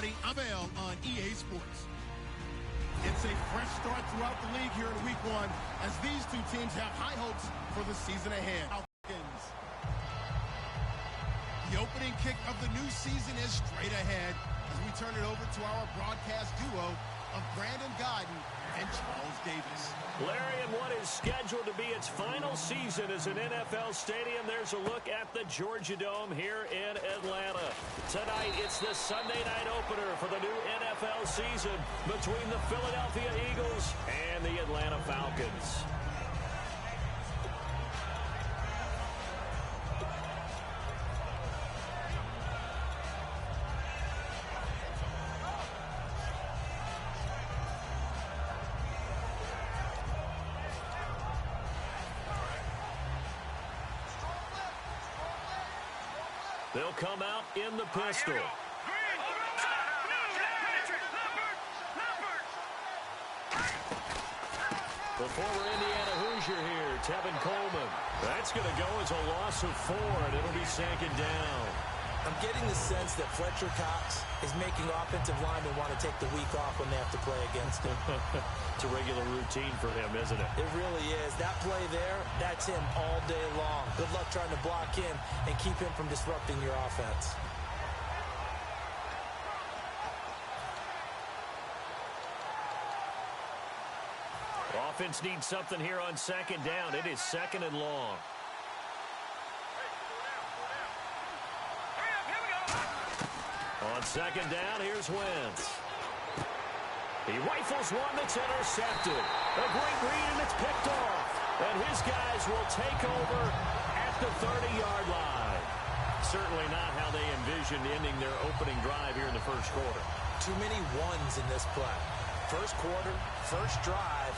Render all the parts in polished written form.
everybody. I'm Al on EA Sports. It's a fresh start throughout the league here in week one as these two teams have high hopes for the season ahead. Falcons. The opening kick of the new season is straight ahead as we turn it over to our broadcast duo of Brandon Godden and Charles Davis. Larry, in what is scheduled to be its final season as an NFL stadium, there's a look at the Georgia Dome here in Atlanta. Tonight, it's the Sunday night opener for the new NFL season between the Philadelphia Eagles and the Atlanta Falcons. They'll come out in the pistol. The former Indiana Hoosier here, Tevin Coleman. That's going to go as a loss of 4, and it'll be second down. I'm getting the sense that Fletcher Cox is making offensive linemen want to take the week off when they have to play against him. It's a regular routine for him, isn't it? It really is. That play there, that's him all day long. Good luck trying to block him and keep him from disrupting your offense. Offense needs something here on second down. It is second and long. On second down, here's Wentz. He rifles one that's intercepted. A great read, and it's picked off. And his guys will take over at the 30-yard line. Certainly not how they envisioned ending their opening drive here in the first quarter. Too many ones in this play. First quarter, first drive,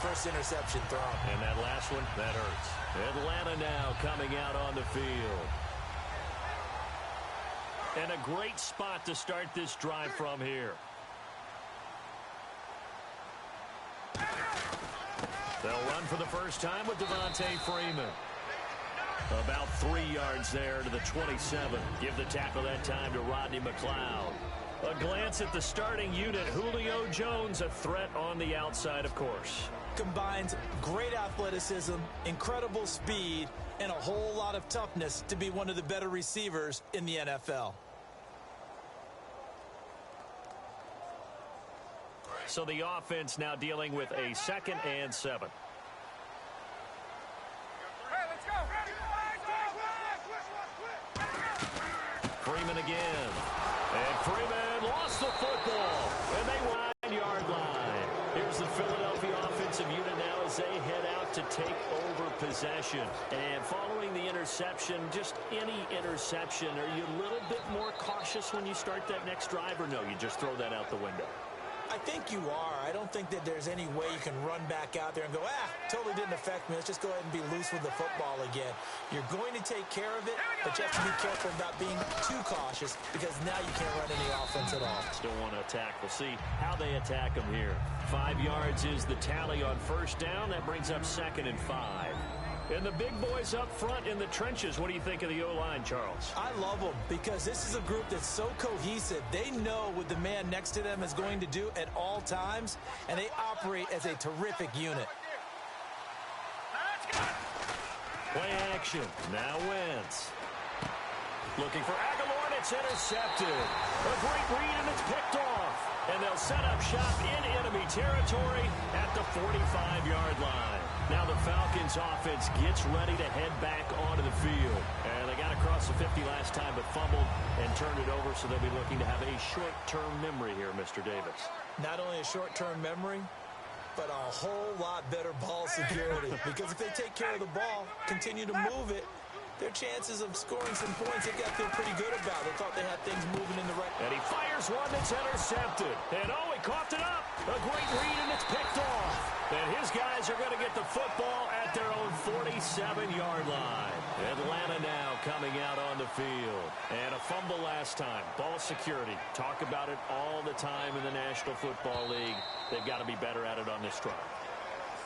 first interception thrown. And that last one, that hurts. Atlanta now coming out on the field. And a great spot to start this drive from here. They'll run for the first time with Devontae Freeman. About 3 yards there to the 27. Give the tackle that time to Rodney McLeod. A glance at the starting unit. Julio Jones, a threat on the outside, of course. Combines great athleticism, incredible speed, and a whole lot of toughness to be one of the better receivers in the NFL. So the offense now dealing with a 2nd and 7. Freeman again. And Freeman lost the football. And they 9-yard line. Here's the Philadelphia offensive unit now as they head out to take over possession. And following the interception, just any interception, are you a little bit more cautious when you start that next drive, or no, you just throw that out the window? I think you are. I don't think that there's any way you can run back out there and go, totally didn't affect me. Let's just go ahead and be loose with the football again. You're going to take care of it, but you have to be careful about being too cautious because now you can't run any offense at all. Still want to attack. We'll see how they attack them here. 5 yards is the tally on first down. That brings up 2nd and 5. And the big boys up front in the trenches. What do you think of the O-line, Charles? I love them because this is a group that's so cohesive. They know what the man next to them is going to do at all times, and they operate as a terrific unit. Play action. Now Wentz. Looking for Aguilar, and it's intercepted. A great read, and it's picked off. And they'll set up shop in enemy territory at the 45-yard line. Now the Falcons offense gets ready to head back onto the field. And they got across the 50 last time but fumbled and turned it over, so they'll be looking to have a short-term memory here, Mr. Davis. Not only a short-term memory, but a whole lot better ball security. Because if they take care of the ball, continue to move it, their chances of scoring some points, they've got to feel pretty good about. They thought they had things moving in the right. And he fires one that's intercepted. And he coughed it up. A great read, and it's picked off. And his guys are going to get the football at their own 47-yard line. Atlanta now coming out on the field. And a fumble last time. Ball security. Talk about it all the time in the National Football League. They've got to be better at it on this drive.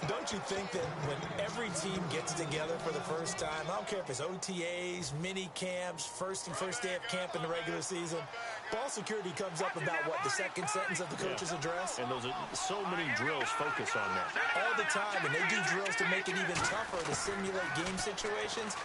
Don't you think that when every team gets together for the first time, I don't care if it's OTAs, mini camps, first day of camp in the regular season, ball security comes up about, what, the second sentence of the coach's address? And those are so many drills focus on that. All the time, and they do drills to make it even tougher to simulate game situations.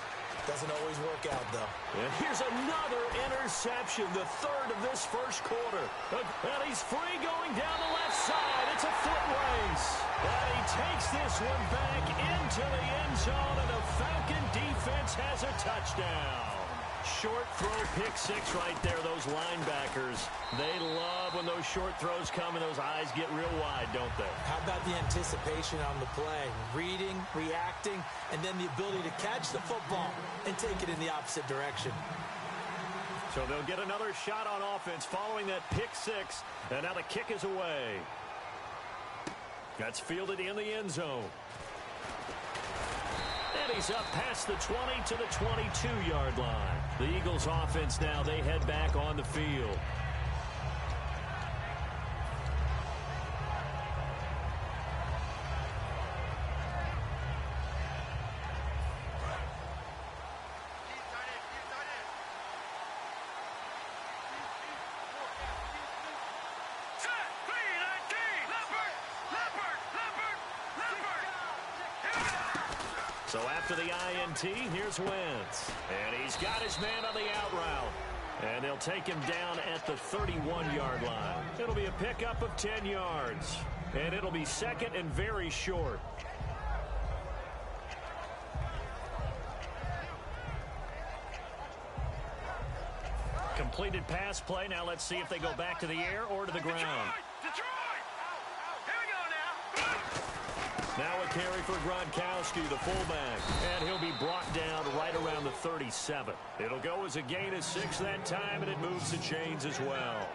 Doesn't always work out, though. And here's another interception, the third of this first quarter. And he's free going down the left side. It's a foot race. And he takes this one back into the end zone, and the Falcon defense has a touchdown. Short throw, pick six right there, those linebackers. They love when those short throws come and those eyes get real wide, don't they? How about the anticipation on the play? Reading, reacting, and then the ability to catch the football and take it in the opposite direction. So they'll get another shot on offense following that pick six, and now the kick is away. That's fielded in the end zone. And he's up past the 20 to the 22-yard line. The Eagles offense now, they head back on the field. So after the INT, here's Wentz. And he's got his man on the out route. And they'll take him down at the 31-yard line. It'll be a pickup of 10 yards. And it'll be second and very short. Completed pass play. Now let's see if they go back to the air or to the ground. Now a carry for Gronkowski, the fullback. And he'll be brought down right around the 37. It'll go as a gain of 6 that time, and it moves the chains as well.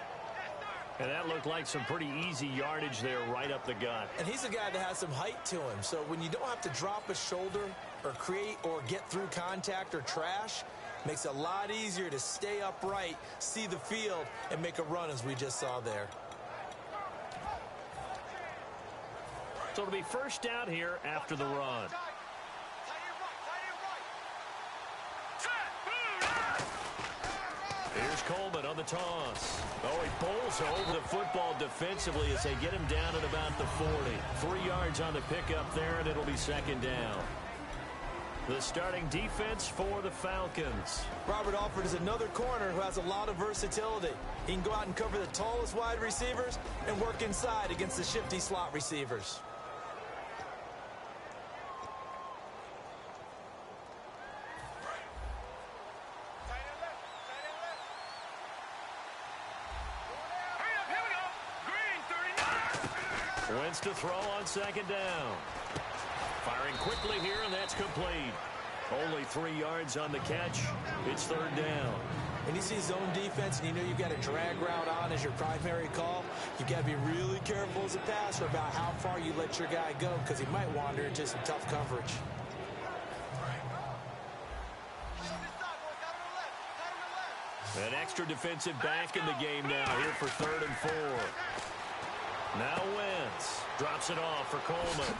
And that looked like some pretty easy yardage there right up the gut. And he's a guy that has some height to him. So when you don't have to drop a shoulder or create or get through contact or trash, makes it a lot easier to stay upright, see the field, and make a run as we just saw there. So it'll be first down here after the run. Here's Coleman on the toss. Oh, he bowls over the football defensively as they get him down at about the 40. 3 yards on the pickup there, and it'll be second down. The starting defense for the Falcons. Robert Alford is another corner who has a lot of versatility. He can go out and cover the tallest wide receivers and work inside against the shifty slot receivers. Wentz to throw on second down. Firing quickly here, and that's complete. Only 3 yards on the catch. It's third down. When you see zone defense and you know you've got a drag route on as your primary call, you've got to be really careful as a passer about how far you let your guy go because he might wander into some tough coverage. An extra defensive back in the game now here for 3rd and 4. Now Wentz drops it off for Coleman.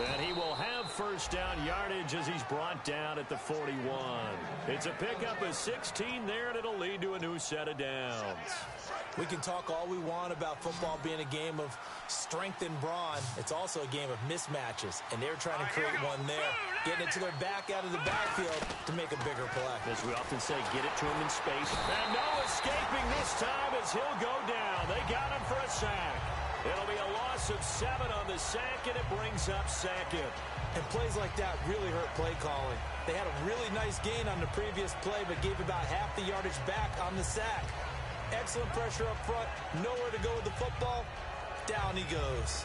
And he will have first down yardage as he's brought down at the 41. It's a pickup of 16 there, and it'll lead to a new set of downs. We can talk all we want about football being a game of strength and brawn. It's also a game of mismatches, and they're trying to create one there, getting it to their back out of the backfield to make a bigger play. As we often say, get it to him in space. And no escaping this time as he'll go down. They got him for a sack. It'll be a loss of 7 on the sack, and it brings up second. And plays like that really hurt play calling. They had a really nice gain on the previous play, but gave about half the yardage back on the sack. Excellent pressure up front. Nowhere to go with the football. Down he goes.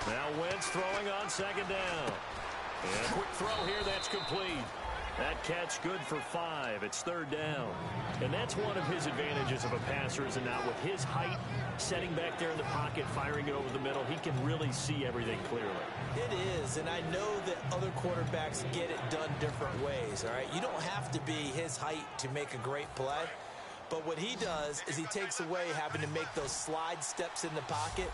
Now Wentz throwing on second down. And a quick throw here, that's complete. That catch good for 5. It's third down. And that's one of his advantages of a passer, is not with his height, setting back there in the pocket, firing it over the middle. He can really see everything clearly. It is, and I know that other quarterbacks get it done different ways, all right? You don't have to be his height to make a great play. But what he does is he takes away having to make those slide steps in the pocket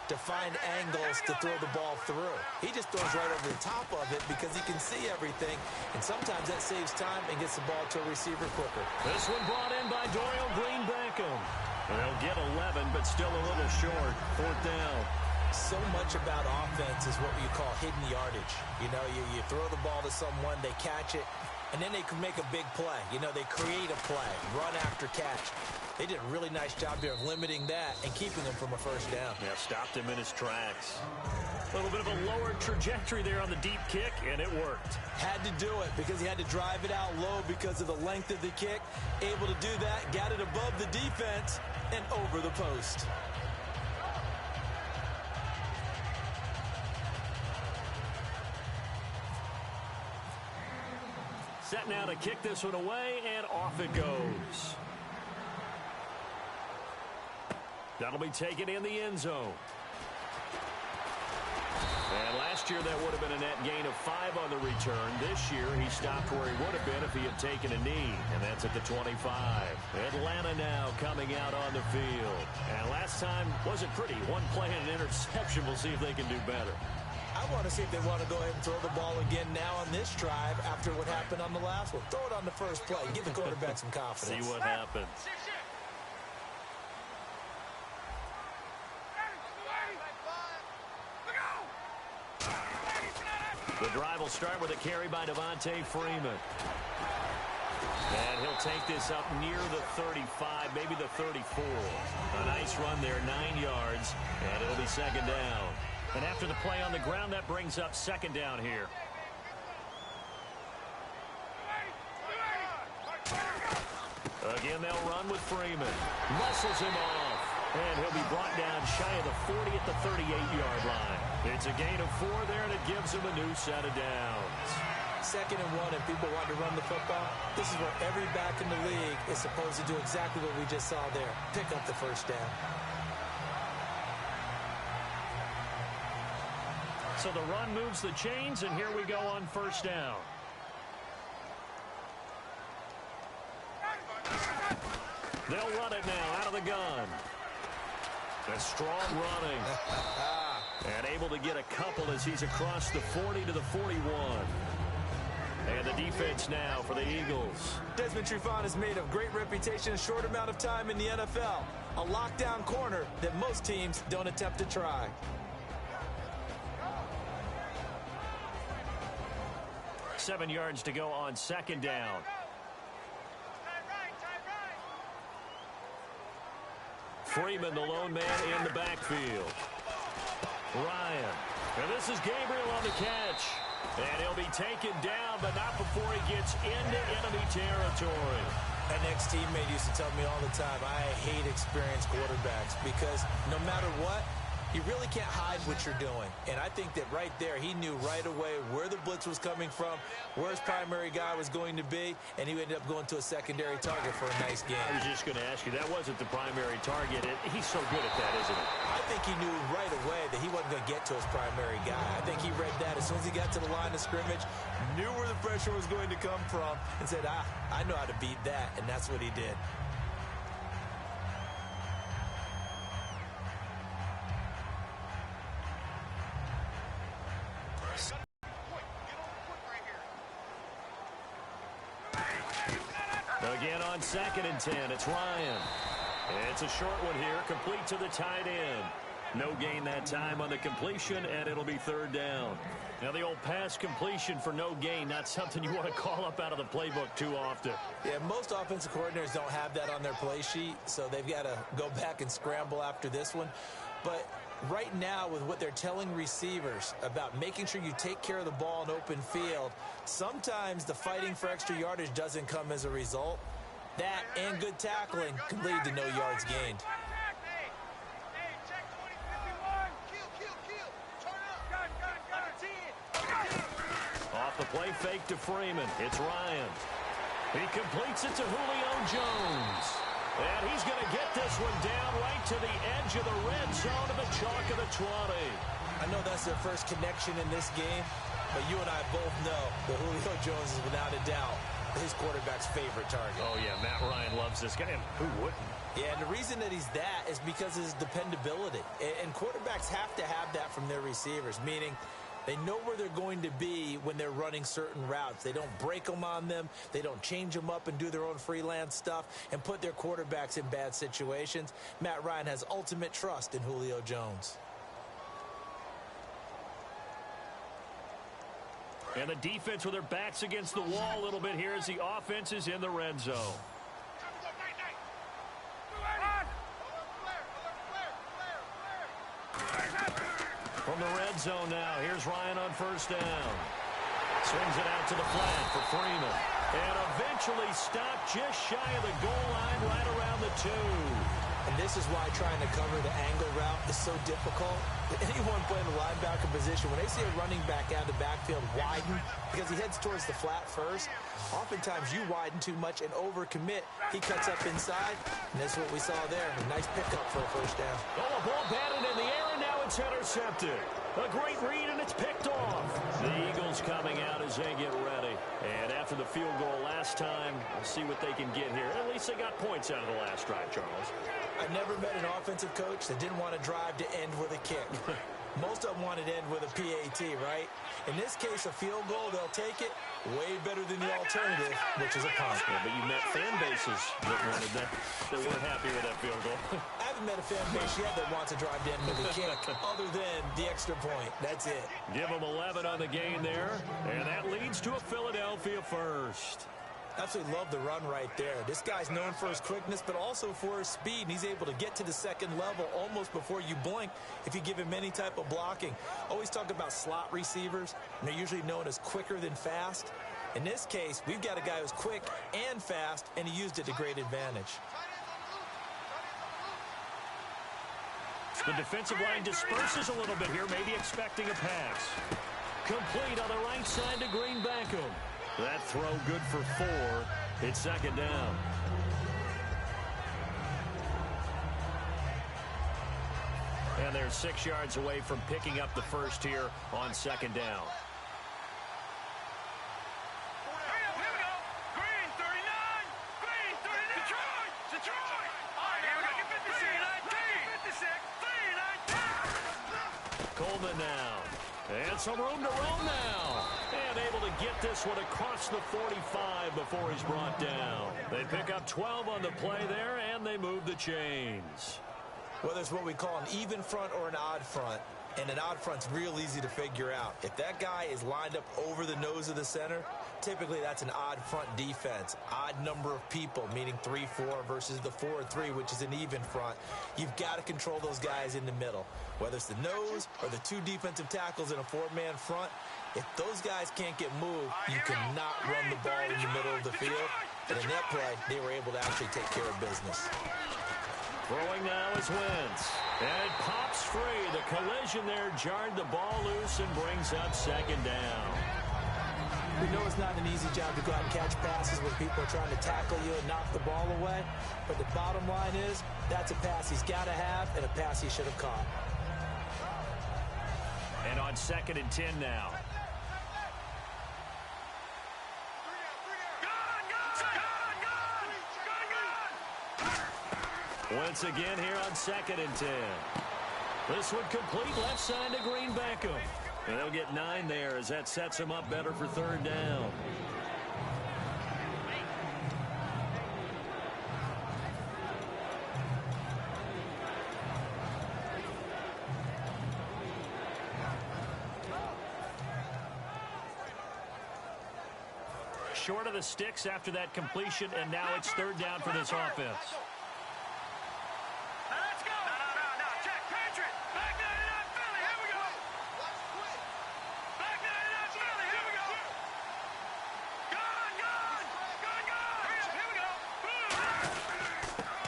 to find angles to throw the ball through. He just throws right over the top of it because he can see everything, and sometimes that saves time and gets the ball to a receiver quicker. This one brought in by Dorial Green-Beckham. They'll get 11, but still a little short. Fourth down. So much about offense is what you call hidden yardage. You know, you throw the ball to someone, they catch it, and then they can make a big play. You know, they create a play, run after catch. They did a really nice job there of limiting that and keeping him from a first down. Yeah, stopped him in his tracks. A little bit of a lower trajectory there on the deep kick, and it worked. Had to do it because he had to drive it out low because of the length of the kick. Able to do that, got it above the defense and over the post. Set now to kick this one away, and off it goes. That'll be taken in the end zone. And last year that would have been a net gain of 5 on the return. This year he stopped where he would have been if he had taken a knee, and that's at the 25. Atlanta now coming out on the field. And last time wasn't pretty. One play and an interception. We'll see if they can do better. I want to see if they want to go ahead and throw the ball again now on this drive after what happened on the last one. Throw it on the first play. Give the quarterback some confidence. See what happens. The drive will start with a carry by Devontae Freeman. And he'll take this up near the 35, maybe the 34. A nice run there, 9 yards, and it'll be second down. And after the play on the ground, that brings up second down here. Again, they'll run with Freeman. Muscles him off. And he'll be brought down shy of the 40 at the 38-yard line. It's a gain of 4 there, and it gives him a new set of downs. Second and 1, and people want to run the football. This is where every back in the league is supposed to do exactly what we just saw there. Pick up the first down. So the run moves the chains, and here we go on first down. They'll run it now out of the gun. A strong running. And able to get a couple as he's across the 40 to the 41. And the defense now for the Eagles. Desmond Trufant has made a great reputation in a short amount of time in the NFL. A lockdown corner that most teams don't attempt to try. Seven yards to go on second down. Freeman, the lone man in the backfield. Ryan. And this is Gabriel on the catch. And he'll be taken down, but not before he gets into enemy territory. An ex-teammate used to tell me all the time, I hate experienced quarterbacks because no matter what, you really can't hide what you're doing. And I think that right there, he knew right away where the blitz was coming from, where his primary guy was going to be, and he ended up going to a secondary target for a nice game. I was just going to ask you, that wasn't the primary target. He's so good at that, isn't he? I think he knew right away that he wasn't going to get to his primary guy. I think he read that as soon as he got to the line of scrimmage, knew where the pressure was going to come from, and said, I know how to beat that, and that's what he did. Again on 2nd and 10, it's Ryan. It's a short one here, complete to the tight end. No gain that time on the completion, and it'll be third down. Now the old pass completion for no gain, not something you want to call up out of the playbook too often. Yeah, most offensive coordinators don't have that on their play sheet, so they've got to go back and scramble after this one. But right now, with what they're telling receivers about making sure you take care of the ball in open field, sometimes the fighting for extra yardage doesn't come as a result. That and good tackling can lead to no yards gained. Off the play fake to Freeman. It's Ryan. He completes it to Julio Jones. And he's going to get this one down right to the edge of the red zone of the chalk of the 20. I know that's their first connection in this game, but you and I both know that Julio Jones is without a doubt his quarterback's favorite target. Oh, yeah, Matt Ryan loves this guy. And who wouldn't? Yeah, and the reason that he's that is because of his dependability. And quarterbacks have to have that from their receivers, meaning they know where they're going to be when they're running certain routes. They don't break them on them. They don't change them up and do their own freelance stuff and put their quarterbacks in bad situations. Matt Ryan has ultimate trust in Julio Jones. And the defense with their backs against the wall a little bit here as the offense is in the red zone. From the red zone now, here's Ryan on first down. Swings it out to the flat for Freeman. And eventually stopped just shy of the goal line right around the 2. And this is why trying to cover the angle route is so difficult. Anyone playing the linebacker position, when they see a running back out of the backfield widen, because he heads towards the flat first, oftentimes you widen too much and overcommit. He cuts up inside, and that's what we saw there. A nice pickup for a first down. Oh, a ball batted in the air, and now it's intercepted. A great read, and it's picked off. The Eagles coming out as they get ready. And after the field goal last time, we'll see what they can get here. At least they got points out of the last drive, Charles. I've never met an offensive coach that didn't want to drive to end with a kick. Most of them wanted to end with a PAT, right? In this case, a field goal, they'll take it. Way better than the alternative, which is a punt. Yeah, but you met fan bases that wanted that weren't happy with that field goal. I haven't met a fan base yet that wants to drive to end with a kick, other than the extra point. That's it. Give them 11 on the gain there, and that leads to a Philadelphia first. Absolutely love the run right there. This guy's known for his quickness, but also for his speed. And he's able to get to the second level almost before you blink if you give him any type of blocking. Always talk about slot receivers, and they're usually known as quicker than fast. In this case, we've got a guy who's quick and fast, and he used it to great advantage. The defensive line disperses a little bit here, maybe expecting a pass. Complete on the right side to Green Beckham. That throw good for 4. It's second down. And they're 6 yards away from picking up the first here on second down. Coleman now. And some room to roam now. And able to get this one across the 45 before he's brought down. They pick up 12 on the play there, and they move the chains. Whether it's what we call an even front or an odd front, and an odd front's real easy to figure out. If that guy is lined up over the nose of the center, typically that's an odd front defense. Odd number of people, meaning 3-4 versus the 4-3, which is an even front. You've got to control those guys in the middle. Whether it's the nose or the 2 defensive tackles in a 4-man front, if those guys can't get moved, you cannot run the ball in the middle of the field. And in that play, they were able to actually take care of business. Throwing now is Wentz. And it pops free. The collision there jarred the ball loose and brings up second down. We know it's not an easy job to go out and catch passes when people are trying to tackle you and knock the ball away. But the bottom line is, that's a pass he's got to have and a pass he should have caught. And on 2nd and 10 now. Once again here on 2nd and 10. This one complete left side to Green Beckham. And they'll get 9 there as that sets him up better for 3rd down. Short of the sticks after that completion, and now it's 3rd down for this offense.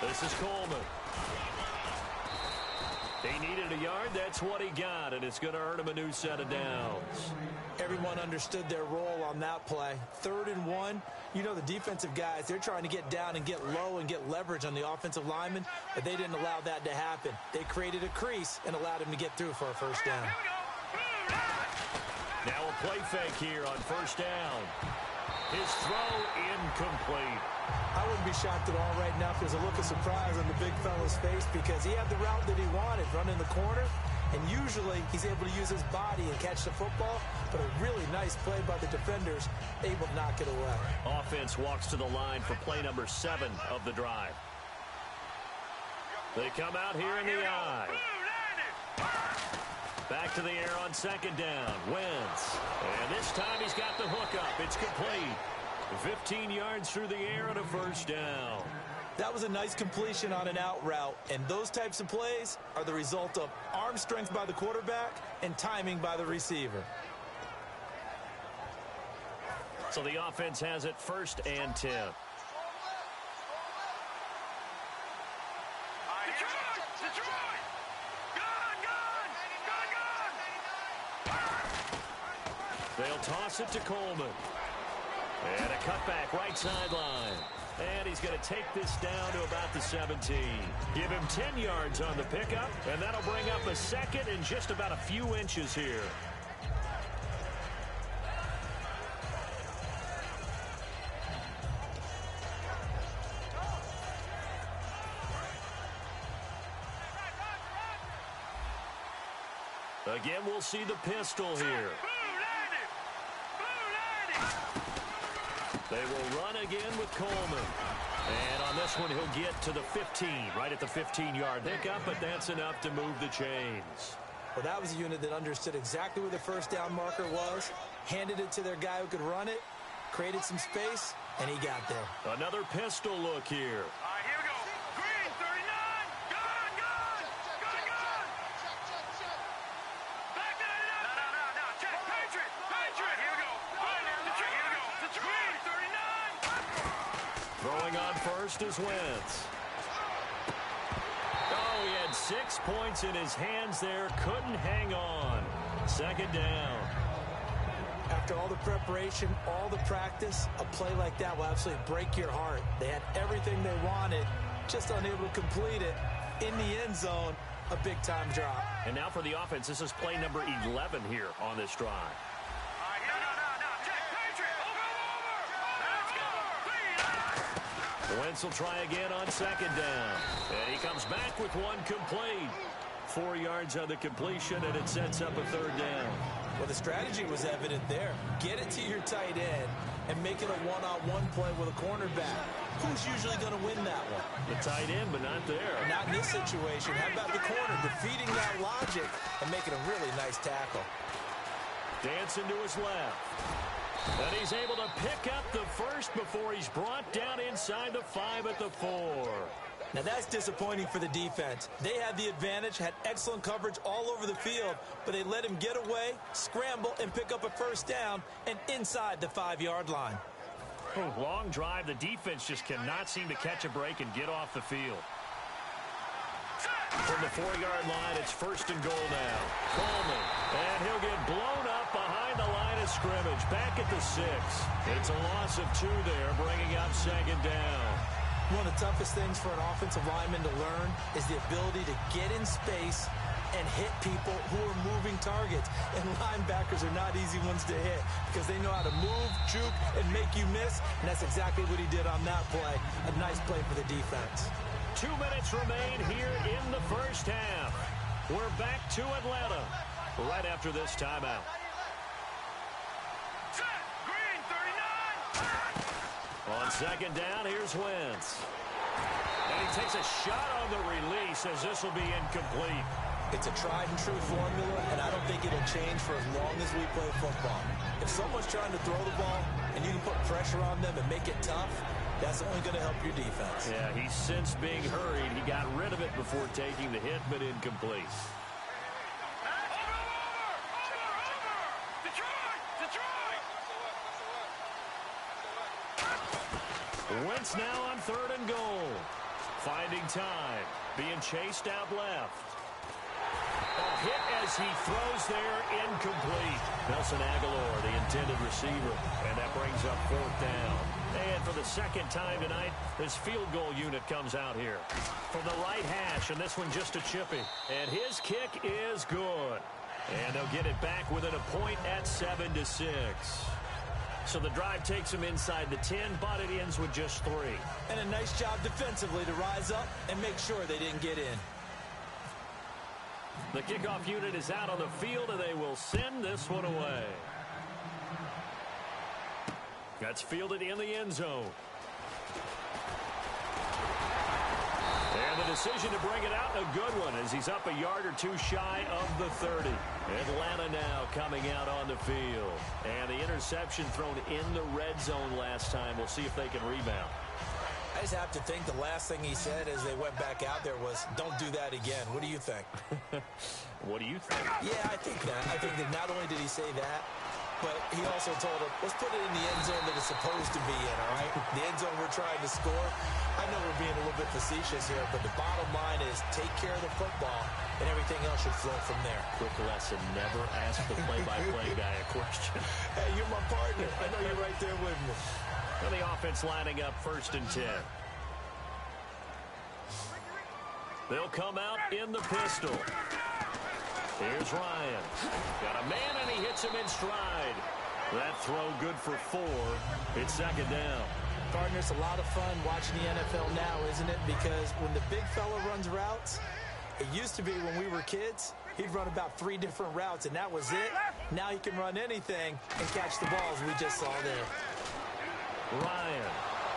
This is Coleman. They needed a yard. That's what he got, and it's going to earn him a new set of downs. Everyone understood their role on that play. 3rd and 1. You know the defensive guys, they're trying to get down and get low and get leverage on the offensive lineman, but they didn't allow that to happen. They created a crease and allowed him to get through for a first down. Now a play fake here on first down. His throw incomplete. I wouldn't be shocked at all right now if there's a look of surprise on the big fella's face because he had the route that he wanted, running the corner, and usually he's able to use his body and catch the football, but a really nice play by the defenders, able to knock it away. Offense walks to the line for play number 7 of the drive. They come out here in the eye. Back to the air on 2nd down. Wentz. And this time he's got the hook up. It's complete. 15 yards through the air and a first down. That was a nice completion on an out route, and those types of plays are the result of arm strength by the quarterback and timing by the receiver. So the offense has it 1st and 10. They'll toss it to Coleman. And a cutback right sideline. And he's going to take this down to about the 17. Give him 10 yards on the pickup, and that'll bring up a 2nd and just about a few inches here. Again, we'll see the pistol here. They will run again with Coleman. And on this one, he'll get to the 15, right at the 15-yard pickup, but that's enough to move the chains. Well, that was a unit that understood exactly where the first down marker was, handed it to their guy who could run it, created some space, and he got there. Another pistol look here. Throwing on first is Wentz. Oh, he had 6 points in his hands there. Couldn't hang on. 2nd down. After all the preparation, all the practice, a play like that will absolutely break your heart. They had everything they wanted, just unable to complete it. In the end zone, a big-time drop. And now for the offense, this is play number 11 here on this drive. Wentz will try again on 2nd down. And he comes back with one complete. 4 yards on the completion, and it sets up a 3rd down. Well, the strategy was evident there. Get it to your tight end and make it a one-on-one play with a cornerback. Who's usually going to win that one? The tight end, but not there. Not in this situation. How about the corner defeating that logic and making a really nice tackle? Dancing to his left. And he's able to pick up the first before he's brought down inside the 5 at the 4. Now that's disappointing for the defense. They had the advantage, had excellent coverage all over the field, but they let him get away, scramble, and pick up a first down and inside the 5-yard line. Oh, long drive. The defense just cannot seem to catch a break and get off the field. From the 4-yard line, it's 1st and goal now. Coleman, and he'll get blown up behind the line of scrimmage. Back at the 6. It's a loss of 2 there, bringing up 2nd down. One of the toughest things for an offensive lineman to learn is the ability to get in space and hit people who are moving targets. And linebackers are not easy ones to hit because they know how to move, juke, and make you miss. And that's exactly what he did on that play. A nice play for the defense. 2 minutes remain here in the first half. We're back to Atlanta right after this timeout. On 2nd down, here's Wentz. And he takes a shot on the release as this will be incomplete. It's a tried-and-true formula, and I don't think it'll change for as long as we play football. If someone's trying to throw the ball and you can put pressure on them and make it tough, that's only going to help your defense. Yeah, he's since being hurried. He got rid of it before taking the hit, but incomplete. Wentz now on 3rd and goal. Finding time. Being chased out left. A hit as he throws there, incomplete. Nelson Aguilar, the intended receiver, and that brings up 4th down. And for the second time tonight, this field goal unit comes out here. From the right hash, and this one just a chippy. And his kick is good. And they'll get it back within a point at 7-6. So the drive takes them inside the 10, but it ends with just 3. And a nice job defensively to rise up and make sure they didn't get in. The kickoff unit is out on the field, and they will send this one away. That's fielded in the end zone. And the decision to bring it out, a good one, as he's up a yard or 2 shy of the 30. Atlanta now coming out on the field. And the interception thrown in the red zone last time. We'll see if they can rebound. I just have to think the last thing he said as they went back out there was, don't do that again. What do you think? What do you think? Yeah, I think that. I think that not only did he say that, but he also told him, let's put it in the end zone that it's supposed to be in, all right? The end zone we're trying to score. I know we're being a little bit facetious here, but the bottom line is take care of the football, and everything else should flow from there. Quick lesson, never ask the play-by-play guy a question. Hey, you're my partner. I know you're right there with me. And the offense lining up 1st and 10. They'll come out in the pistol. Here's Ryan. Got a man, and he hits him in stride. That throw good for 4. It's 2nd down. Partner, it's a lot of fun watching the NFL now, isn't it? Because when the big fella runs routes, it used to be when we were kids, he'd run about 3 different routes, and that was it. Now he can run anything and catch the balls we just saw there. Ryan.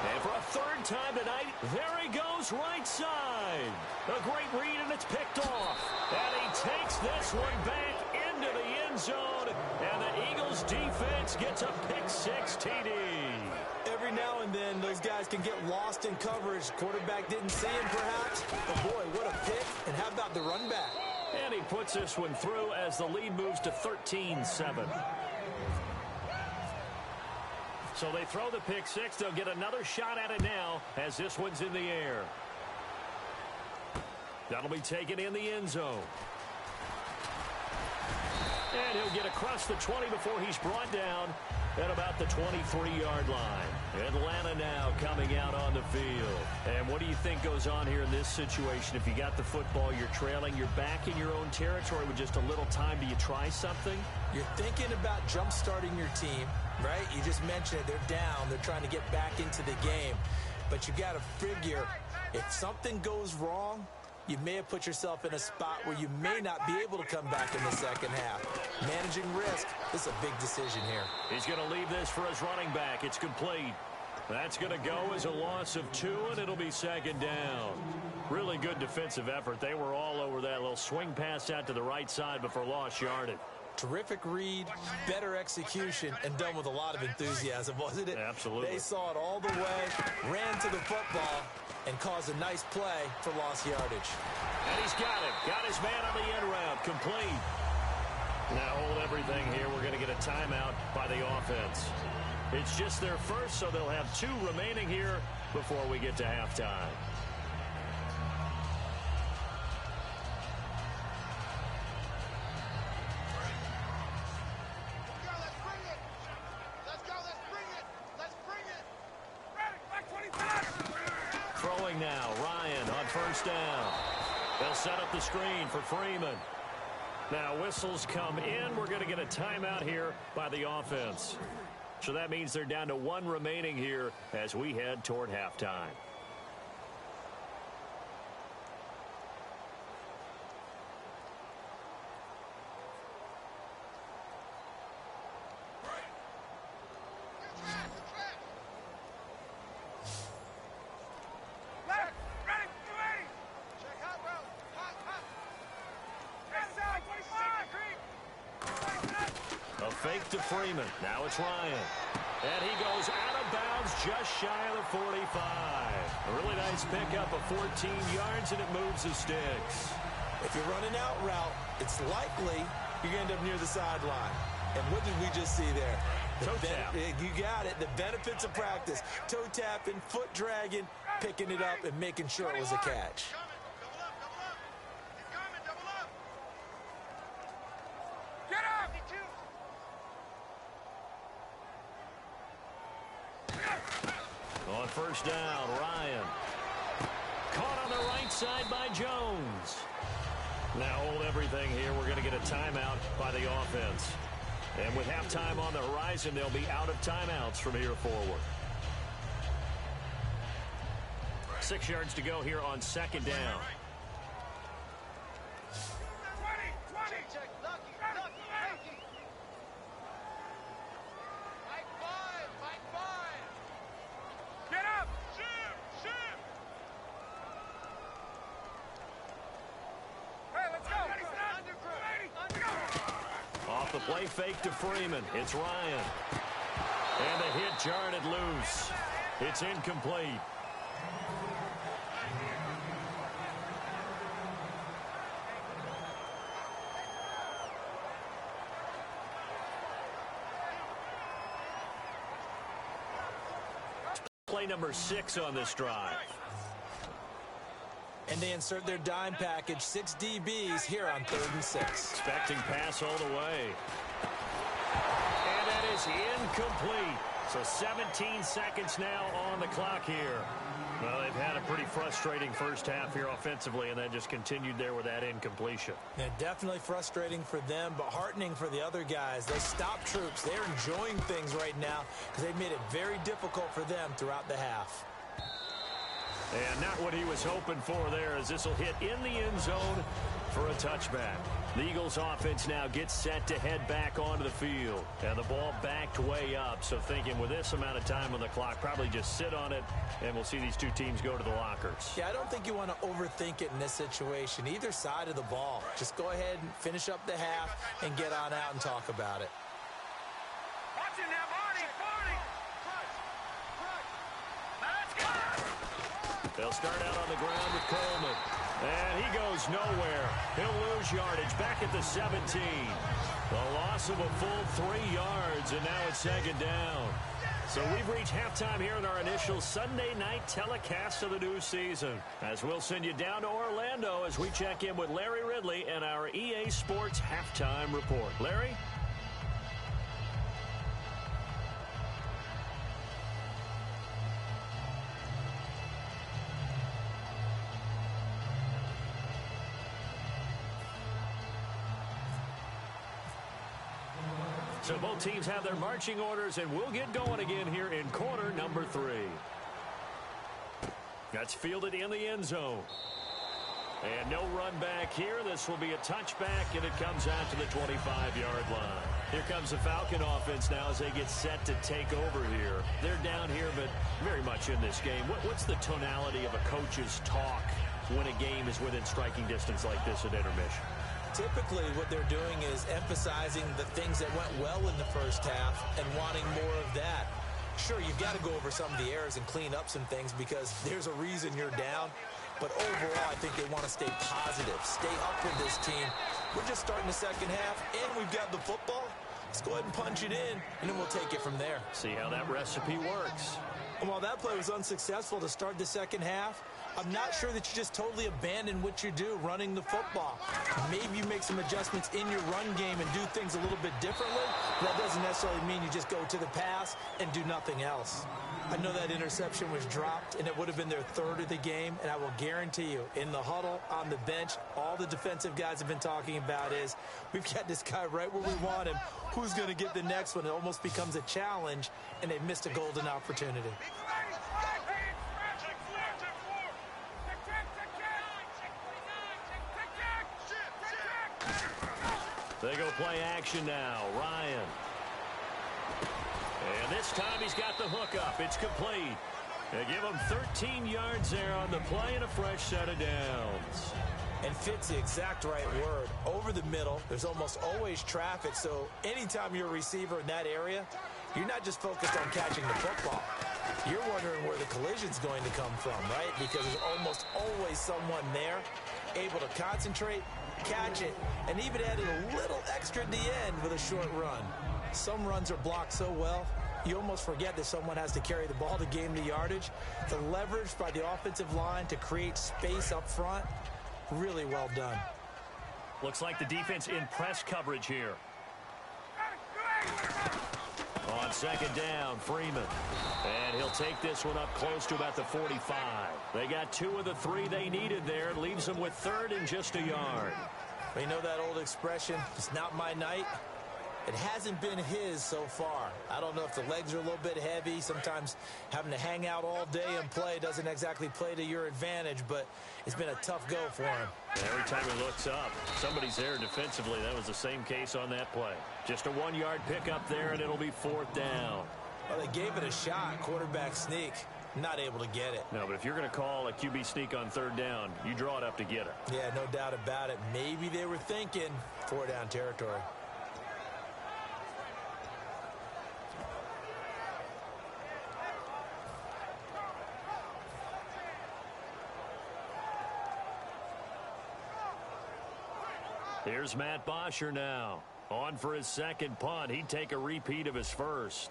And for a 3rd time tonight, there he goes right side. A great read, and it's picked off. And he takes this one back into the end zone. And the Eagles defense gets a pick-6 TD. Every now and then, those guys can get lost in coverage. Quarterback didn't see him, perhaps. But, boy, what a pick. And how about the run back? And he puts this one through as the lead moves to 13-7. So they throw the pick-6. They'll get another shot at it now as this one's in the air. That'll be taken in the end zone. And he'll get across the 20 before he's brought down at about the 23-yard line. Atlanta now coming out on the field. And what do you think goes on here in this situation? If you got the football, you're trailing, you're back in your own territory with just a little time. Do you try something? You're thinking about jump-starting your team, right? You just mentioned it. They're down. They're trying to get back into the game. But you got to figure, if something goes wrong, you may have put yourself in a spot where you may not be able to come back in the second half. Managing risk, this is a big decision here. He's going to leave this for his running back. It's complete. That's going to go as a loss of 2, and it'll be 2nd down. Really good defensive effort. They were all over that little swing pass out to the right side before lost yardage. Terrific read, better execution, and done with a lot of enthusiasm, wasn't it? Absolutely. They saw it all the way, ran to the football, and caused a nice play for lost yardage. And he's got it. Got his man on the end route. Complete. Now hold everything here. We're going to get a timeout by the offense. It's just their first, so they'll have 2 remaining here before we get to halftime. Throwing now, Ryan on 1st down. They'll set up the screen for Freeman. Now whistles come in. We're going to get a timeout here by the offense. So that means they're down to 1 remaining here as we head toward halftime. Fake to Freeman. Now it's Ryan. And he goes out of bounds just shy of the 45. A really nice pickup of 14 yards, and it moves the sticks. If you're running out route, it's likely you're going to end up near the sideline. And what did we just see there? Toe tap. You got it. The benefits of practice. Toe tapping, foot dragging, picking it up, and making sure it was a catch. first down. Ryan. Caught on the right side by Jones. Now hold everything here. We're going to get a timeout by the offense. And with halftime on the horizon, they'll be out of timeouts from here forward. 6 yards to go here on second down. Off the play fake to Freeman. It's Ryan. And the hit jarred it loose. It's incomplete. Play number 6 on this drive. And they insert their dime package, 6 DBs here on 3rd and 6. Expecting pass all the way. And that is incomplete. So 17 seconds now on the clock here. Well, they've had a pretty frustrating first half here offensively, and then just continued there with that incompletion. Yeah, definitely frustrating for them, but heartening for the other guys. Those stop troops, they're enjoying things right now because they've made it very difficult for them throughout the half. And not what he was hoping for there, as this will hit in the end zone for a touchback. The Eagles offense now gets set to head back onto the field. And the ball backed way up, so thinking with this amount of time on the clock, probably just sit on it, and we'll see these two teams go to the lockers. Yeah, I don't think you want to overthink it in this situation, either side of the ball. Just go ahead and finish up the half and get on out and talk about it. They'll start out on the ground with Coleman. And he goes nowhere. He'll lose yardage back at the 17. The loss of a full 3 yards, and now it's second down. So we've reached halftime here in our initial Sunday night telecast of the new season. As we'll send you down to Orlando as we check in with Larry Ridley and our EA Sports Halftime Report. Larry? So both teams have their marching orders, and we'll get going again here in quarter number 3. That's fielded in the end zone. And no run back here. This will be a touchback, and it comes out to the 25-yard line. Here comes the Falcon offense now as they get set to take over here. They're down here, but very much in this game. What's the tonality of a coach's talk when a game is within striking distance like this at intermission? Typically, what they're doing is emphasizing the things that went well in the first half and wanting more of that. Sure, you've got to go over some of the errors and clean up some things because there's a reason you're down. But overall, I think they want to stay positive, stay up with this team. We're just starting the second half, and we've got the football. Let's go ahead and punch it in, and then we'll take it from there. See how that recipe works. And while that play was unsuccessful to start the second half, I'm not sure that you just totally abandon what you do running the football. Maybe you make some adjustments in your run game and do things a little bit differently, but that doesn't necessarily mean you just go to the pass and do nothing else. I know that interception was dropped, and it would have been their 3rd of the game, and I will guarantee you, in the huddle, on the bench, all the defensive guys have been talking about is, we've got this guy right where we want him. Who's going to get the next one? It almost becomes a challenge, and they've missed a golden opportunity. They go play action now. Ryan. And this time he's got the hook up. It's complete. They give him 13 yards there on the play and a fresh set of downs. And fit's the exact right word. Over the middle, there's almost always traffic, so anytime you're a receiver in that area, you're not just focused on catching the football. You're wondering where the collision's going to come from, right? Because there's almost always someone there able to concentrate, catch it, and even added a little extra at the end with a short run. Some runs are blocked so well, you almost forget that someone has to carry the ball to gain the yardage. The leverage by the offensive line to create space up front, really well done. Looks like the defense in press coverage here. On second down, Freeman. And he'll take this one up close to about the 45. They got 2 of the 3 they needed there. It leaves them with 3rd and just a yard. Well, you know that old expression, it's not my night? It hasn't been his so far. I don't know if the legs are a little bit heavy. Sometimes having to hang out all day and play doesn't exactly play to your advantage, but it's been a tough go for him. Every time he looks up, somebody's there defensively. That was the same case on that play. Just a 1-yard pickup there, and it'll be 4th down. Well, they gave it a shot, quarterback sneak. Not able to get it. No, but if you're going to call a QB sneak on 3rd down, you draw it up to get it. Yeah, no doubt about it. Maybe they were thinking 4-down territory. Here's Matt Bosher now. On for his 2nd punt. He'd take a repeat of his 1st.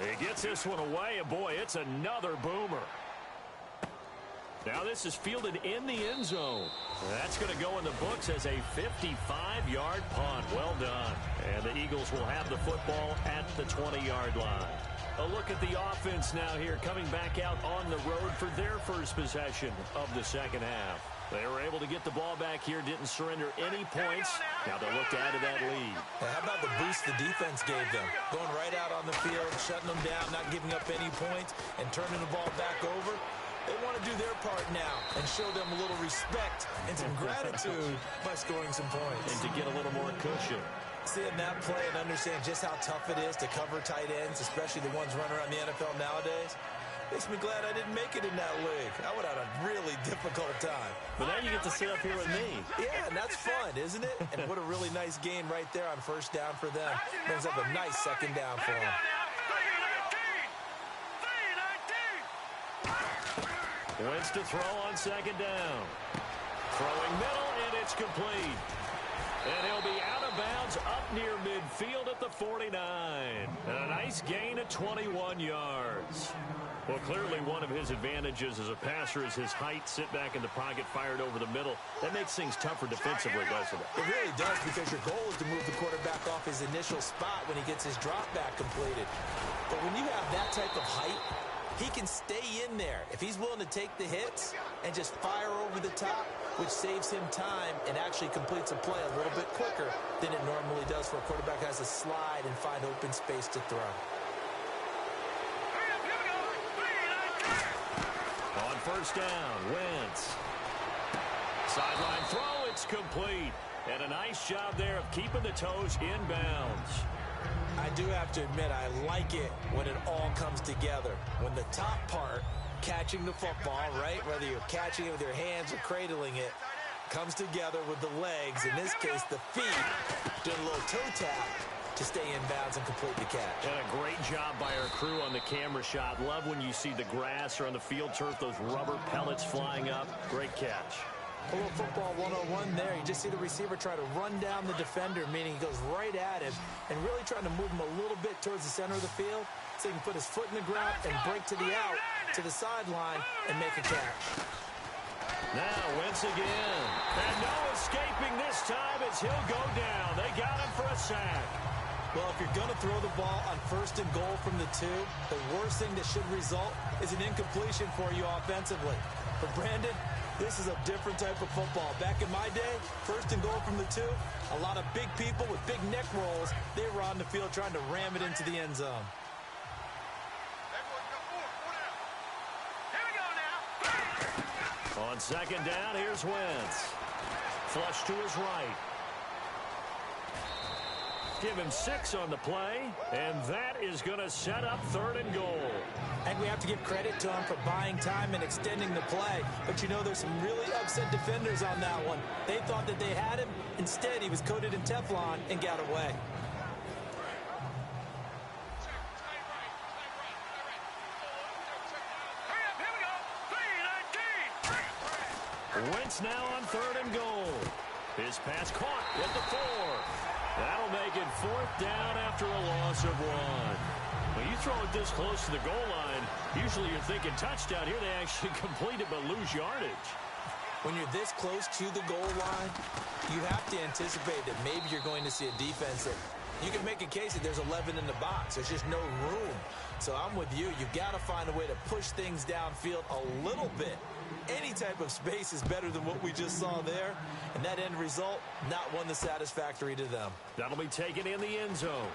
He gets this one away, and boy, it's another boomer. Now this is fielded in the end zone. That's going to go in the books as a 55-yard punt. Well done. And the Eagles will have the football at the 20-yard line. A look at the offense now here, coming back out on the road for their first possession of the 2nd half. They were able to get the ball back here, didn't surrender any points. Now they'll look to add to that lead. How about the boost the defense gave them? Going right out on the field, shutting them down, not giving up any points, and turning the ball back over. They want to do their part now and show them a little respect and some gratitude by scoring some points. And to get a little more cushion. Seeing that play and understand just how tough it is to cover tight ends, especially the ones running around the NFL nowadays, makes me glad I didn't make it in that league. I would have had a really difficult time. But now you get to sit up here with me. Yeah, and that's fun, isn't it? And what a really nice gain right there on 1st down for them. Brings up a nice 2nd down for them. Wentz to throw on 2nd down. Throwing middle, and it's complete. And he'll be out of bounds up near midfield at the 49. And a nice gain of 21 yards. Well, clearly one of his advantages as a passer is his height. Sit back in the pocket, fired over the middle. That makes things tougher defensively, doesn't it? It really does, because your goal is to move the quarterback off his initial spot when he gets his drop back completed. But when you have that type of height, he can stay in there if he's willing to take the hits and just fire over the top, which saves him time and actually completes a play a little bit quicker than it normally does for a quarterback who has to slide and find open space to throw. On 1st down, Wentz. Sideline throw, it's complete. And a nice job there of keeping the toes in bounds. I do have to admit, I like it when it all comes together. When the top part, catching the football, right, whether you're catching it with your hands or cradling it, comes together with the legs, in this case the feet, doing a little toe tap to stay in bounds and complete the catch. And a great job by our crew on the camera shot. Love when you see the grass or on the field turf, those rubber pellets flying up. Great catch. A little football 101 there. You just see the receiver try to run down the defender, meaning he goes right at him and really trying to move him a little bit towards the center of the field so he can put his foot in the ground and break to the out, to the sideline, and make a catch. Now Wentz again. And no escaping this time as he'll go down. They got him for a sack. Well, if you're going to throw the ball on 1st and goal from the 2, the worst thing that should result is an incompletion for you offensively. But Brandon, this is a different type of football. Back in my day, 1st and goal from the 2, a lot of big people with big neck rolls, they were on the field trying to ram it into the end zone. On 2nd down, here's Wentz. Flush to his right. Give him 6 on the play, and that is going to set up 3rd and goal. And we have to give credit to him for buying time and extending the play. But you know, there's some really upset defenders on that one. They thought that they had him. Instead, he was coated in Teflon and got away. Wentz now on 3rd and goal. His pass caught at the 4. That'll make it 4th down after a loss of 1. When you throw it this close to the goal line, usually you're thinking touchdown. Here they actually complete it but lose yardage. When you're this close to the goal line, you have to anticipate that maybe you're going to see a defense that you can make a case that there's 11 in the box. There's just no room. So I'm with you. You've got to find a way to push things downfield a little bit. Any type of space is better than what we just saw there. And that end result, not one that's satisfactory to them. That'll be taken in the end zone.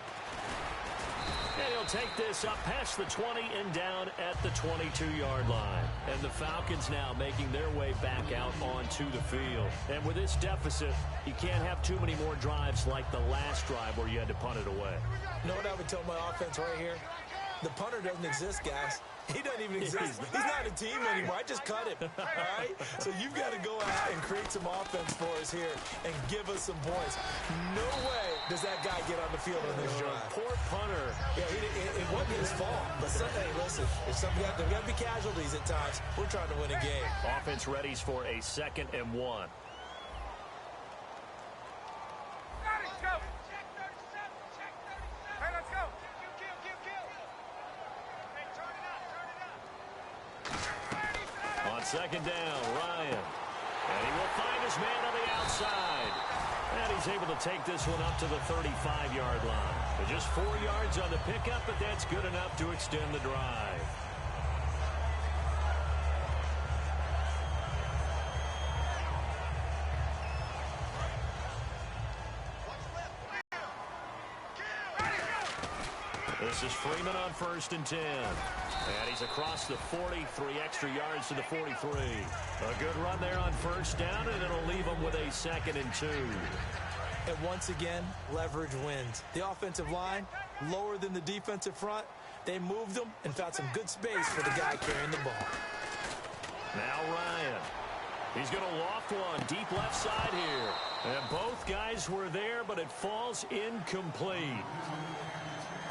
And he'll take this up past the 20 and down at the 22-yard line. And the Falcons now making their way back out onto the field. And with this deficit, you can't have too many more drives like the last drive where you had to punt it away. You know what I would tell my offense right here? The punter doesn't exist, guys. He doesn't even exist. He's not a team anymore. I just cut him, all right? So you've got to go out and create some offense for us here and give us some points. No way does that guy get on the field on this drive. Poor punter. Yeah, it wasn't his fault. But, hey, listen, there's got to be casualties at times. We're trying to win a game. Offense readies for a 2nd and 1. Second down, Ryan. And he will find his man on the outside. And he's able to take this one up to the 35-yard line. But just 4 yards on the pickup, but that's good enough to extend the drive. This is Freeman on 1st and 10. And he's across the 40, 3 extra yards to the 43. A good run there on 1st down, and it'll leave him with a 2nd and 2. And once again, leverage wins. The offensive line, lower than the defensive front. They moved them and found some good space for the guy carrying the ball. Now Ryan. He's going to loft one deep left side here. And both guys were there, but it falls incomplete.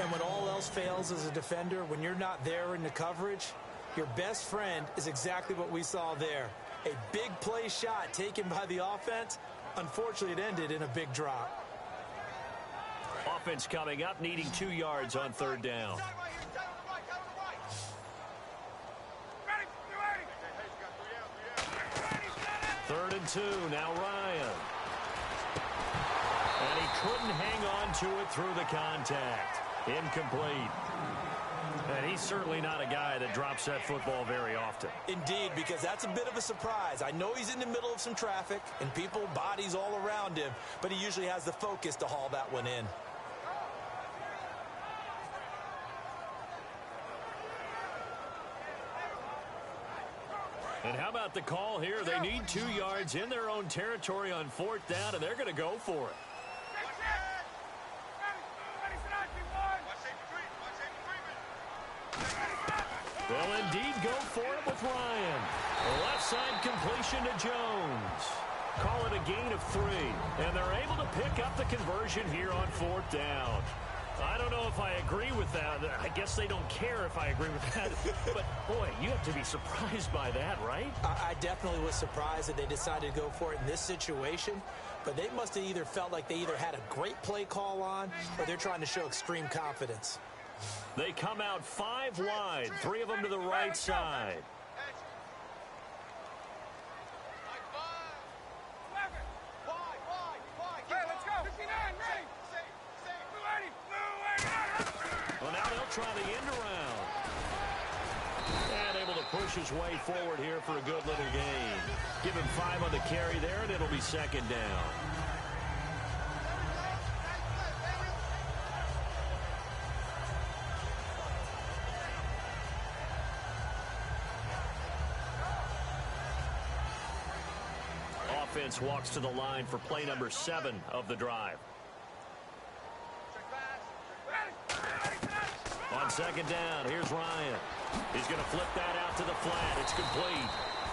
And when all else fails as a defender, when you're not there in the coverage, your best friend is exactly what we saw there. A big play shot taken by the offense. Unfortunately, it ended in a big drop. Offense coming up, needing 2 yards on 3rd down. 3rd and 2, now Ryan. And he couldn't hang on to it through the contact. Incomplete. And he's certainly not a guy that drops that football very often. Indeed, because that's a bit of a surprise. I know he's in the middle of some traffic and people, bodies all around him, but he usually has the focus to haul that one in. And how about the call here? They need 2 yards in their own territory on 4th down, and they're going to go for it. They'll indeed go for it with Ryan. A left side completion to Jones. Call it a gain of 3. And they're able to pick up the conversion here on 4th down. I don't know if I agree with that. I guess they don't care if I agree with that. But, boy, you have to be surprised by that, right? I definitely was surprised that they decided to go for it in this situation. But they must have either felt like they either had a great play call on or they're trying to show extreme confidence. They come out 5 wide, 3 of them to the right side. Well, now they'll try the end around. And able to push his way forward here for a good little gain. Give him 5 on the carry there, and it'll be 2nd down. Offense walks to the line for play number 7 of the drive. On 2nd down, here's Ryan. He's going to flip that out to the flat. It's complete.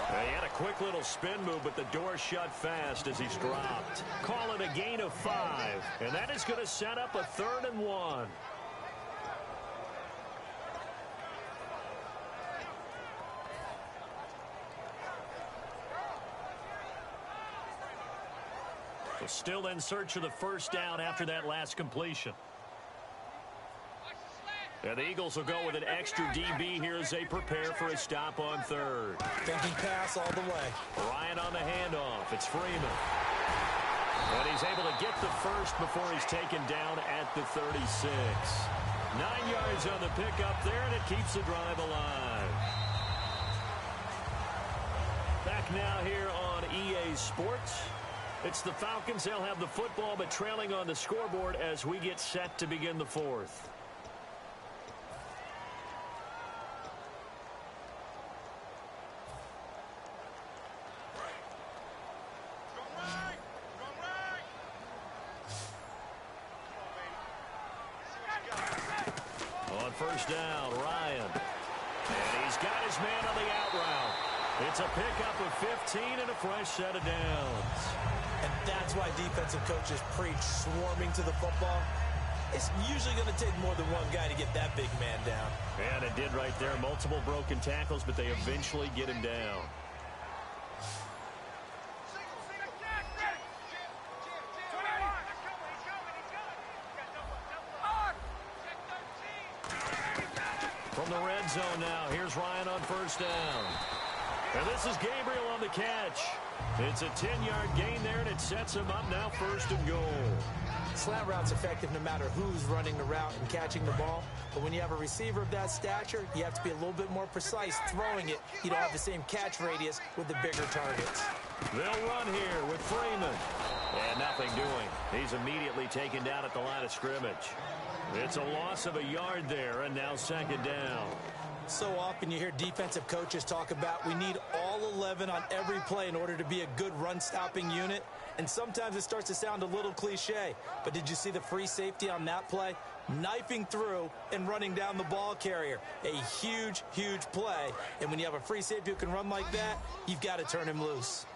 He had a quick little spin move, but the door shut fast as he's dropped. Call it a gain of 5, and that is going to set up a 3rd and 1. Still in search of the 1st down after that last completion. And the Eagles will go with an extra DB here as they prepare for a stop on third. Thinking pass all the way. Ryan on the handoff. It's Freeman. And he's able to get the first before he's taken down at the 36. 9 yards on the pickup there, and it keeps the drive alive. Back now here on EA Sports. It's the Falcons. They'll have the football, but trailing on the scoreboard as we get set to begin the fourth. On first down, Ryan. And he's got his man on the out route. It's a pickup of 15 and a fresh set of downs. And that's why defensive coaches preach swarming to the football. It's usually going to take more than one guy to get that big man down. And it did right there. Multiple broken tackles, but they eventually get him down. From the red zone now, here's Ryan on first down. And this is Gabriel on the catch. It's a 10-yard gain there, and it sets him up now first and goal. Slant route's effective no matter who's running the route and catching the ball. But when you have a receiver of that stature, you have to be a little bit more precise throwing it. You don't have the same catch radius with the bigger targets. They'll run here with Freeman. And nothing doing. He's immediately taken down at the line of scrimmage. It's a loss of a yard there, and now second down. So often you hear defensive coaches talk about we need all 11 on every play in order to be a good run-stopping unit. And sometimes it starts to sound a little cliche. But did you see the free safety on that play? Knifing through and running down the ball carrier. A huge, huge play. And when you have a free safety who can run like that, you've got to turn him loose.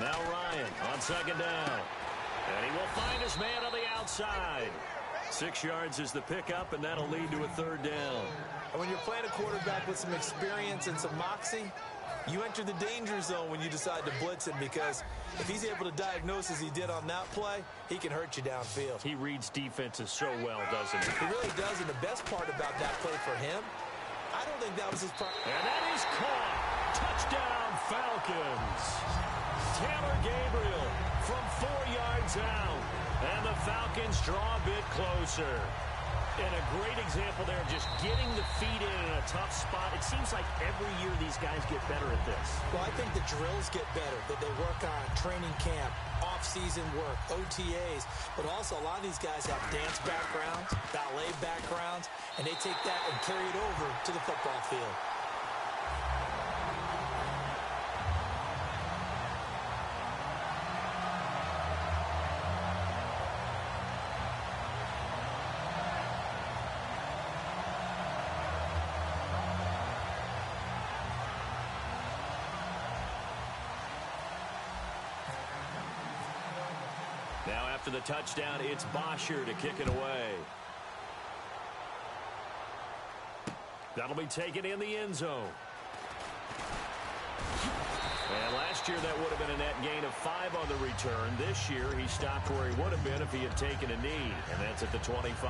Now Ryan on second down. And he will find his man on the outside. 6 yards is the pickup, and that'll lead to a third down. And when you're playing a quarterback with some experience and some moxie, you enter the danger zone when you decide to blitz him, because if he's able to diagnose as he did on that play, he can hurt you downfield. He reads defenses so well, doesn't he? He really does, and the best part about that play for him, I don't think that was his part. And that is caught. Touchdown, Falcons. Taylor Gabriel from 4 yards out. And the Falcons draw a bit closer. And a great example there of just getting the feet in a tough spot. It seems like every year these guys get better at this. Well, I think the drills get better, that they work on training camp, off-season work, OTAs. But also a lot of these guys have dance backgrounds, ballet backgrounds, and they take that and carry it over to the football field. Now after the touchdown, it's Bosher to kick it away. That'll be taken in the end zone. And last year that would have been a net gain of 5 on the return. This year he stopped where he would have been if he had taken a knee. And that's at the 25.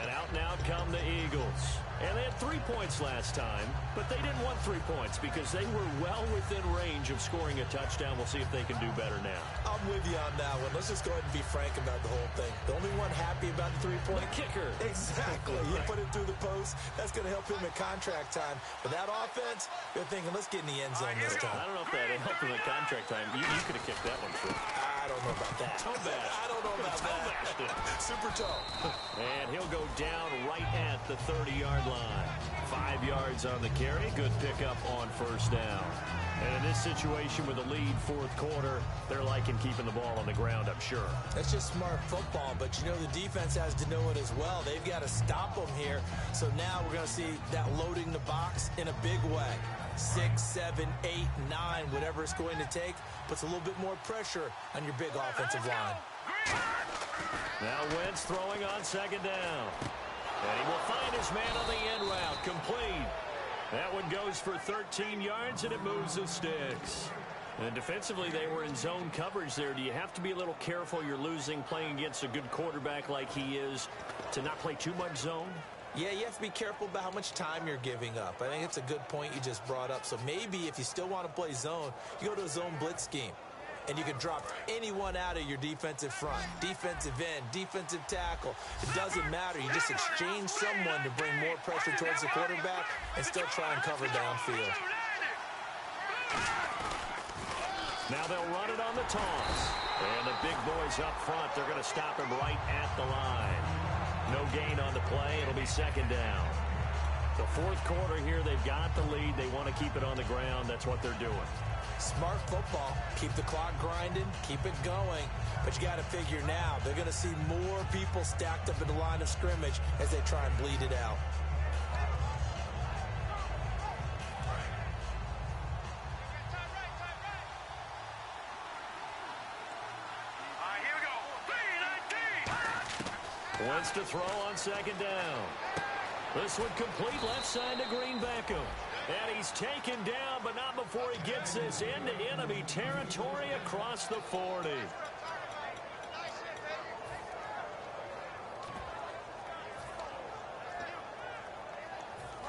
And out come the Eagles. And they had 3 points last time, but they didn't want 3 points because they were well within range of scoring a touchdown. We'll see if they can do better now. I'm with you on that one. Let's just go ahead and be frank about the whole thing. The only one happy about the 3-point kicker. Exactly. You put it through the post. That's going to help him at contract time. But that offense, you're thinking, let's get in the end zone this time. I don't know if that helped him at contract time. You could have kicked that one through. I don't know about that. Toe bash. I don't know about that. Super toe. And he'll go down right at the 30-yard line. 5 yards on the carry. Good pickup on first down. And in this situation with a lead fourth quarter, they're liking keeping the ball on the ground, I'm sure. That's just smart football, but you know the defense has to know it as well. They've got to stop them here. So now we're going to see that loading the box in a big way. 6, 7, 8, 9, whatever it's going to take, puts a little bit more pressure on your big offensive line. Now Wentz throwing on second down. And he will find his man on the end route. Complete. That one goes for 13 yards, and it moves the sticks. And defensively, they were in zone coverage there. Do you have to be a little careful? You're losing playing against a good quarterback like he is to not play too much zone? Yeah, you have to be careful about how much time you're giving up. I think it's a good point you just brought up. So maybe if you still want to play zone, you go to a zone blitz scheme. And you can drop anyone out of your defensive front, defensive end, defensive tackle. It doesn't matter. You just exchange someone to bring more pressure towards the quarterback and still try and cover downfield. Now they'll run it on the toss. And the big boys up front, they're going to stop him right at the line. No gain on the play. It'll be second down. The fourth quarter here, they've got the lead. They want to keep it on the ground. That's what they're doing. Smart football. Keep the clock grinding. Keep it going. But you got to figure now, they're going to see more people stacked up at the line of scrimmage as they try and bleed it out. Wentz to throw on second down. This one complete left side to Green Beckham. And he's taken down, but not before he gets this into enemy territory across the 40.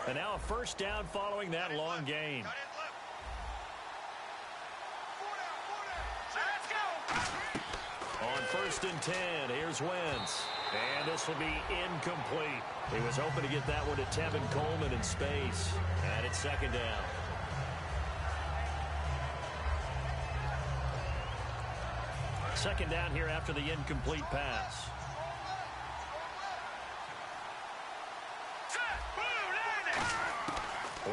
And now a first down following that long gain. On 1st and 10, here's Wentz. And this will be incomplete. He was hoping to get that one to Tevin Coleman in space. And it's second down. Second down here after the incomplete pass.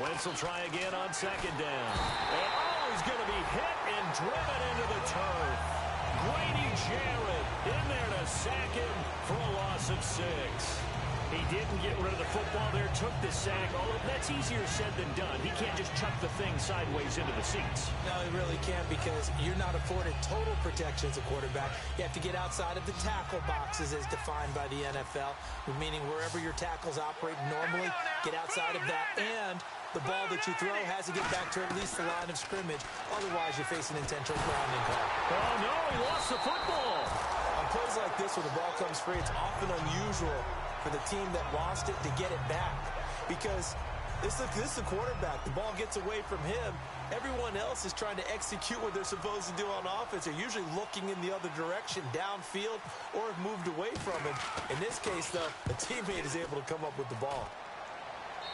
Wentz will try again on second down. And he's going to be hit and driven into the turf. Grady Jarrett in there to sack him for a loss of 6. He didn't get rid of the football there, took the sack. Although that's easier said than done. He can't just chuck the thing sideways into the seats. No, he really can't because you're not afforded total protection as a quarterback. You have to get outside of the tackle boxes as defined by the NFL, meaning wherever your tackles operate normally, get outside of that. And the ball that you throw has to get back to at least the line of scrimmage. Otherwise, you face an intentional grounding call. Oh, no, he lost the football. On plays like this where the ball comes free, it's often unusual for the team that lost it to get it back. Because this is the quarterback. The ball gets away from him. Everyone else is trying to execute what they're supposed to do on offense. They're usually looking in the other direction, downfield, or have moved away from him. In this case, though, the teammate is able to come up with the ball.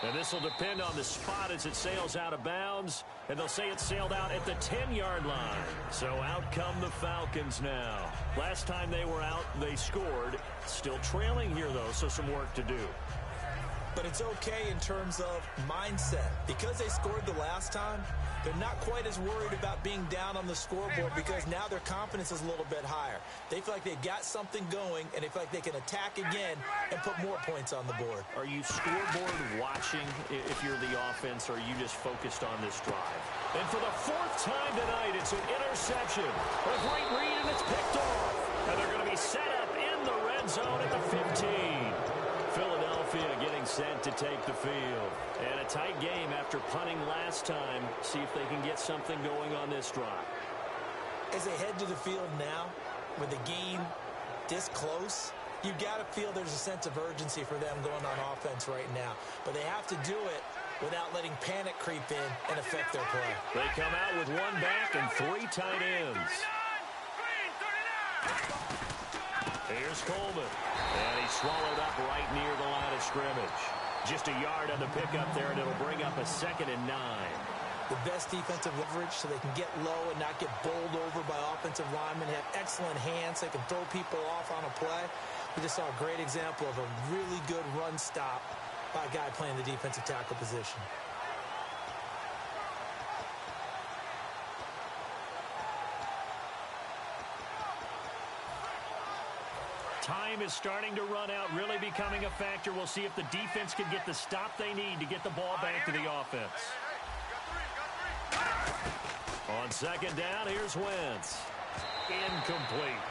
And this will depend on the spot as it sails out of bounds. And they'll say it sailed out at the 10-yard line. So out come the Falcons now. Last time they were out, they scored. Still trailing here, though, so some work to do. But it's okay in terms of mindset. Because they scored the last time, they're not quite as worried about being down on the scoreboard because now their confidence is a little bit higher. They feel like they've got something going, and they feel like they can attack again and put more points on the board. Are you scoreboard watching if you're the offense, or are you just focused on this drive? And for the 4th time tonight, it's an interception. A great read, and it's picked off. And they're going to be set up in the red zone at the 15. Philadelphia getting set to take the field. And a tight game after punting last time. See if they can get something going on this drive. As they head to the field now, with the game this close, you've got to feel there's a sense of urgency for them going on offense right now. But they have to do it without letting panic creep in and affect their play. They come out with 1 back and 3 tight ends. Here's Coleman. And he's swallowed up right near the line of scrimmage. Just a yard on the pickup there, and it'll bring up a 2nd and 9. The best defensive leverage so they can get low and not get bowled over by offensive linemen, have excellent hands, so they can throw people off on a play. We just saw a great example of a really good run stop by a guy playing the defensive tackle position. Time is starting to run out, really becoming a factor. We'll see if the defense can get the stop they need to get the ball back to the offense. On second down, here's Wentz. Incomplete.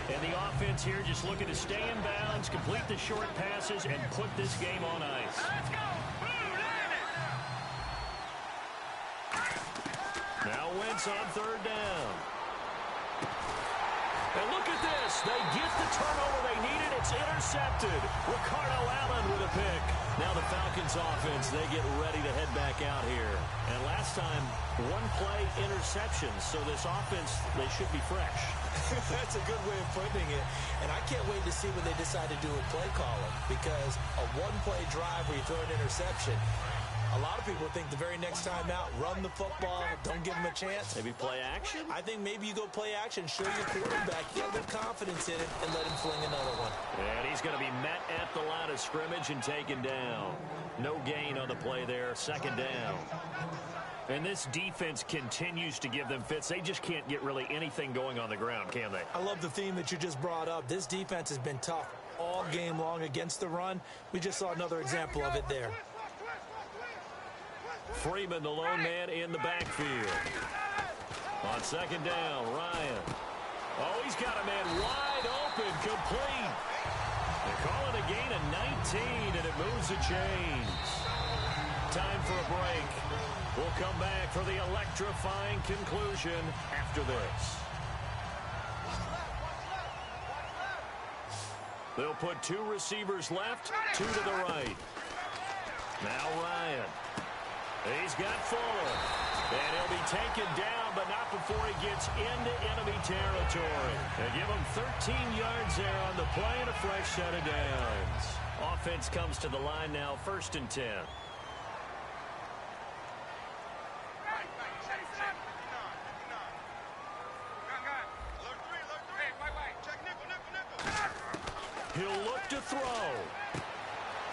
And the offense here just looking to stay in bounds, complete the short passes, and put this game on ice. Let's go. Now Wentz on third down. And look at this. They get the turnover they needed. It's intercepted. Ricardo Allen with a pick. Now the Falcons offense, they get ready to head back out here. And last time, one play interception. So this offense, they should be fresh. That's a good way of putting it. And I can't wait to see what they decide to do with play calling. Because a one-play drive where you throw an interception, a lot of people think the very next time out, run the football, don't give them a chance. Maybe play action? I think maybe you go play action, show your quarterback, get a little confidence in it, and let him fling another one. And he's going to be met at the line of scrimmage and taken down. No gain on the play there, second down. And this defense continues to give them fits. They just can't get really anything going on the ground, can they? I love the theme that you just brought up. This defense has been tough all game long against the run. We just saw another example of it there. Freeman, the lone man in the backfield. On second down, Ryan. Oh, he's got a man wide open, complete. They call it a gain of 19, and it moves the chains. Time for a break. We'll come back for the electrifying conclusion after this. They'll put two receivers left, two to the right. Now Ryan. He's got Fuller. And he'll be taken down, but not before he gets into enemy territory. They give him 13 yards there on the play and a fresh set of downs. Offense comes to the line now, 1st and 10. He'll look to throw.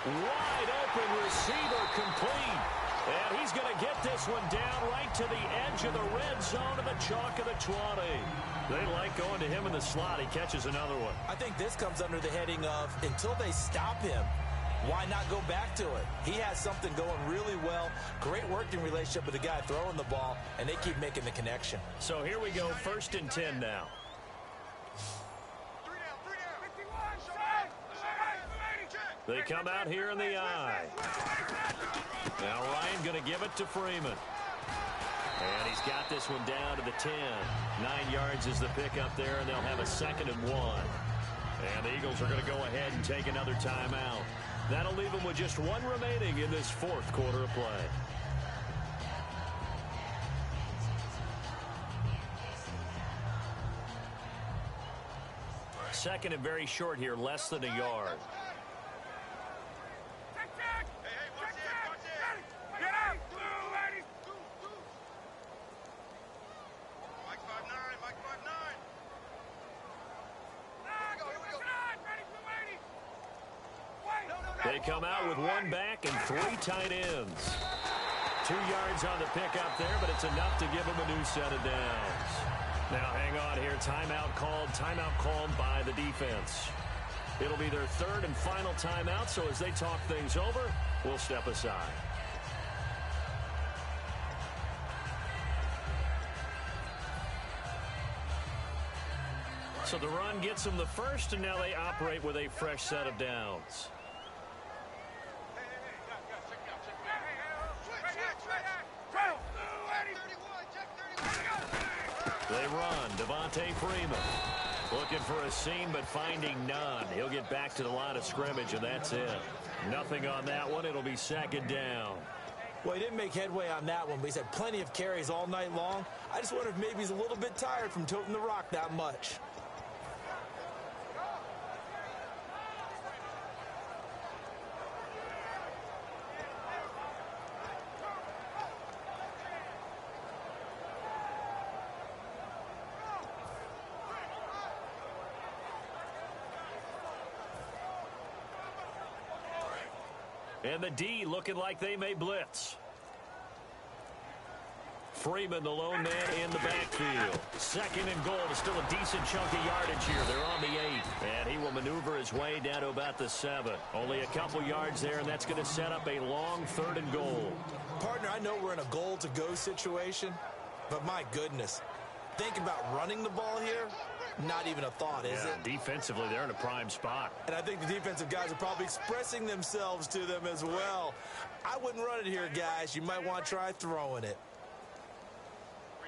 Wide open receiver, complete. And he's going to get this one down right to the edge of the red zone of the chalk of the 20. They like going to him in the slot. He catches another one. I think this comes under the heading of, until they stop him, why not go back to it? He has something going really well. Great working relationship with the guy throwing the ball, and they keep making the connection. So here we go, 1st and 10 now. They come out here in the eye. Now Ryan going to give it to Freeman. And he's got this one down to the 10. 9 yards is the pickup there, and they'll have a 2nd and 1. And the Eagles are going to go ahead and take another timeout. That'll leave them with just one remaining in this 4th quarter of play. Second and very short here, less than a yard. They come out with one back and 3 tight ends. 2 yards on the pickup there, but it's enough to give them a new set of downs. Now hang on here. Timeout called by the defense. It'll be their 3rd and final timeout, so as they talk things over, we'll step aside. So the run gets them the first, and now they operate with a fresh set of downs. They run. Devontae Freeman looking for a seam, but finding none. He'll get back to the line of scrimmage, and that's it. Nothing on that one. It'll be 2nd down. Well, he didn't make headway on that one, but he's had plenty of carries all night long. I just wonder if maybe he's a little bit tired from toting the rock that much. And the D looking like they may blitz. Freeman, the lone man in the backfield. 2nd and goal. Still a decent chunk of yardage here. They're on the 8. And he will maneuver maneuver his way down to about the 7. Only a couple yards there, and that's going to set up a long 3rd and goal. Partner, I know we're in a goal-to-go situation, but my goodness, think about running the ball here. Not even a thought, is it? Defensively, they're in a prime spot. And I think the defensive guys are probably expressing themselves to them as well. I wouldn't run it here, guys. You might want to try throwing it.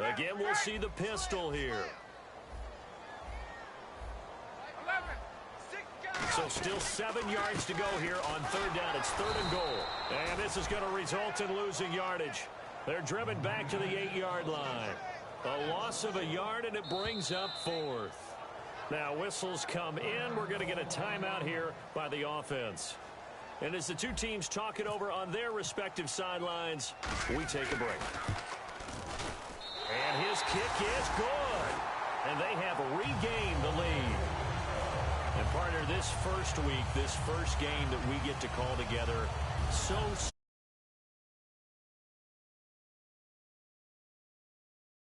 Again, we'll see the pistol here. So still 7 yards to go here on 3rd down. It's 3rd and goal. And this is going to result in losing yardage. They're driven back to the 8-yard line. A loss of a yard, and it brings up 4th. Now whistles come in. We're going to get a timeout here by the offense. And as the two teams talk it over on their respective sidelines, we take a break. And his kick is good. And they have regained the lead. And partner, this first week, this first game that we get to call together, so